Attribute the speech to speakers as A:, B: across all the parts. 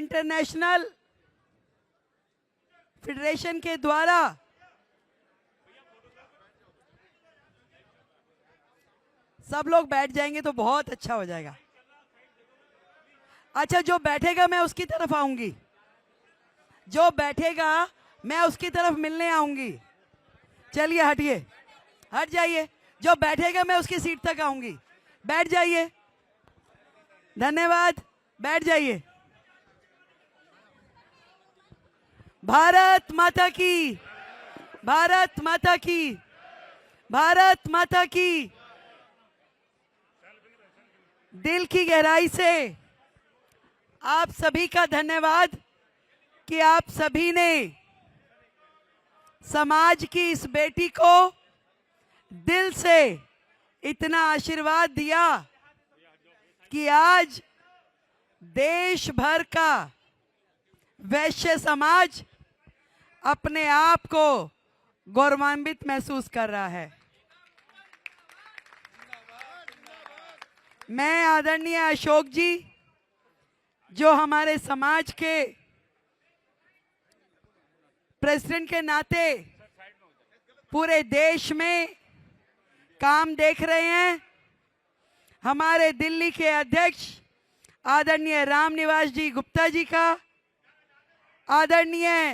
A: International federation के द्वारा सब लोग बैठ जाएंगे तो बहुत अच्छा हो जाएगा। अच्छा, जो बैठेगा मैं उसकी तरफ आऊंगी, जो बैठेगा मैं उसकी तरफ मिलने आऊंगी। चलिए हटिए, हट जाइए। जो बैठेगा मैं उसकी सीट तक आऊंगी। बैठ जाइए, धन्यवाद, बैठ जाइए। भारत माता की, भारत माता की, भारत माता की। दिल की गहराई से आप सभी का धन्यवाद कि आप सभी ने समाज की इस बेटी को दिल से इतना आशीर्वाद दिया कि आज देश भर का वैश्य समाज अपने आप को गौरवान्वित महसूस कर रहा है। मैं आदरणीय अशोक जी, जो हमारे समाज के प्रेसिडेंट के नाते पूरे देश में काम देख रहे हैं, हमारे दिल्ली के अध्यक्ष आदरणीय रामनिवास जी गुप्ता जी का, आदरणीय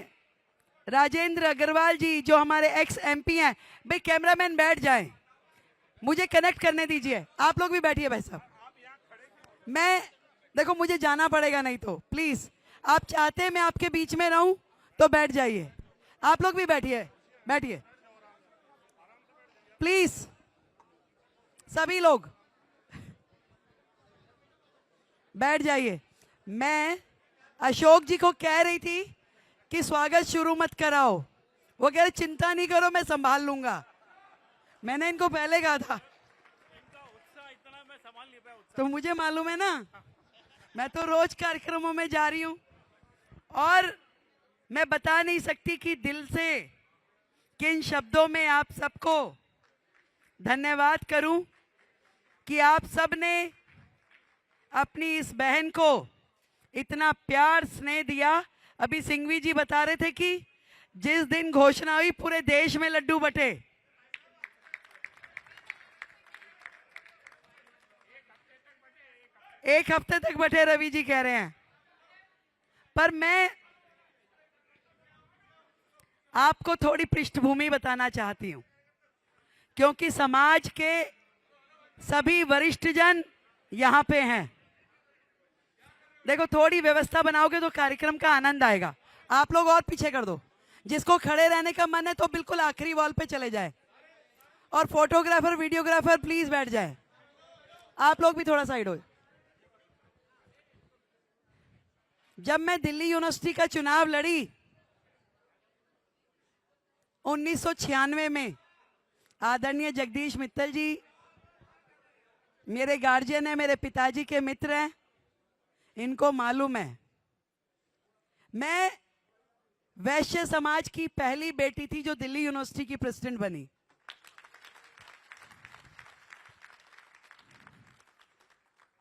A: राजेंद्र अग्रवाल जी जो हमारे एक्स एमपी हैं। भाई कैमरामैन बैठ जाएं, मुझे कनेक्ट करने दीजिए। आप लोग भी बैठिए भाई साहब। मैं देखो मुझे जाना पड़ेगा, नहीं तो प्लीज आप चाहते हैं मैं आपके बीच में रहूं तो बैठ जाइए। आप लोग भी बैठिए, बैठिए प्लीज, सभी लोग बैठ जाइए। मैं अशोक जी को कह रही थी कि स्वागत शुरू मत कराओ, वो कह रहे चिंता नहीं करो मैं संभाल लूंगा। मैंने इनको पहले कहा था, तो मुझे मालूम है ना, मैं तो रोज कार्यक्रमों में जा रही हूं और मैं बता नहीं सकती कि दिल से किन शब्दों में आप सबको धन्यवाद करूं कि आप सब ने अपनी इस बहन को इतना प्यार स्नेह दिया। अभी सिंघवी जी बता रहे थे कि जिस दिन घोषणा हुई पूरे देश में लड्डू बटे। एक हफ्ते तक बटे रवि जी कह रहे हैं। पर मैं आपको थोड़ी पृष्ठभूमि बताना चाहती हूं, क्योंकि समाज के सभी वरिष्ठ जन यहां पे हैं। देखो थोड़ी व्यवस्था बनाओगे तो कार्यक्रम का आनंद आएगा। आप लोग और पीछे कर दो, जिसको खड़े रहने का मन है तो बिल्कुल आखिरी वॉल पे चले जाए, और फोटोग्राफर वीडियोग्राफर प्लीज बैठ जाए। आप लोग भी थोड़ा साइड हो। जब मैं दिल्ली यूनिवर्सिटी का चुनाव लड़ी 1996 में, आदरणीय जगदीश मित्तल जी मेरे गार्जियन है, मेरे पिताजी के मित्र हैं, इनको मालूम है मैं वैश्य समाज की पहली बेटी थी जो दिल्ली यूनिवर्सिटी की प्रेसिडेंट बनी।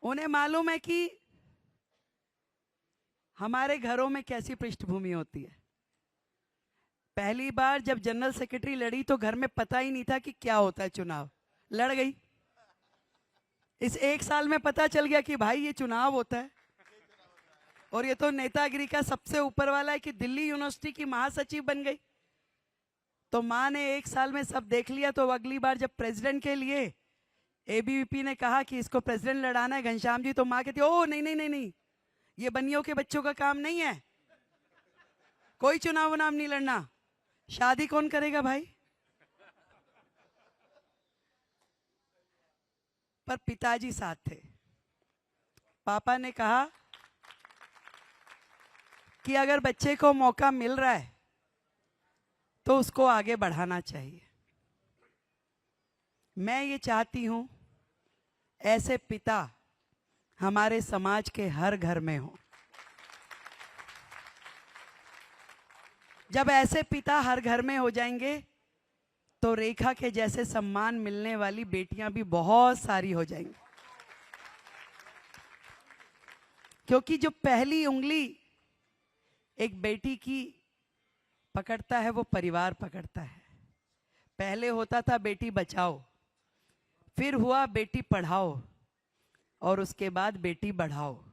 A: उन्हें मालूम है कि हमारे घरों में कैसी पृष्ठभूमि होती है। पहली बार जब जनरल सेक्रेटरी लड़ी तो घर में पता ही नहीं था कि क्या होता है चुनाव। लड़ गई, इस एक साल में पता चल गया कि भाई ये चुनाव होता है, और ये तो नेतागिरी का सबसे ऊपर वाला है कि दिल्ली यूनिवर्सिटी की महासचिव बन गई। तो माँ ने एक साल में सब देख लिया। तो अगली बार जब प्रेसिडेंट के लिए एबीवीपी ने कहा कि इसको प्रेसिडेंट लड़ाना है घनश्याम जी, तो माँ कहती ओ नहीं नहीं नहीं नहीं, ये बनियों के बच्चों का काम नहीं है, कोई चुनाव नाम नहीं लड़ना। शादी कौन करेगा भाई? पर पिताजी साथ थे। पापा ने कहा कि अगर बच्चे को मौका मिल रहा है तो उसको आगे बढ़ाना चाहिए। मैं ये चाहती हूं ऐसे पिता हमारे समाज के हर घर में हो। जब ऐसे पिता हर घर में हो जाएंगे तो रेखा के जैसे सम्मान मिलने वाली बेटियां भी बहुत सारी हो जाएंगी, क्योंकि जो पहली उंगली एक बेटी की पकड़ता है वो परिवार पकड़ता है। पहले होता था बेटी बचाओ, फिर हुआ बेटी पढ़ाओ, और उसके बाद बेटी बढ़ाओ।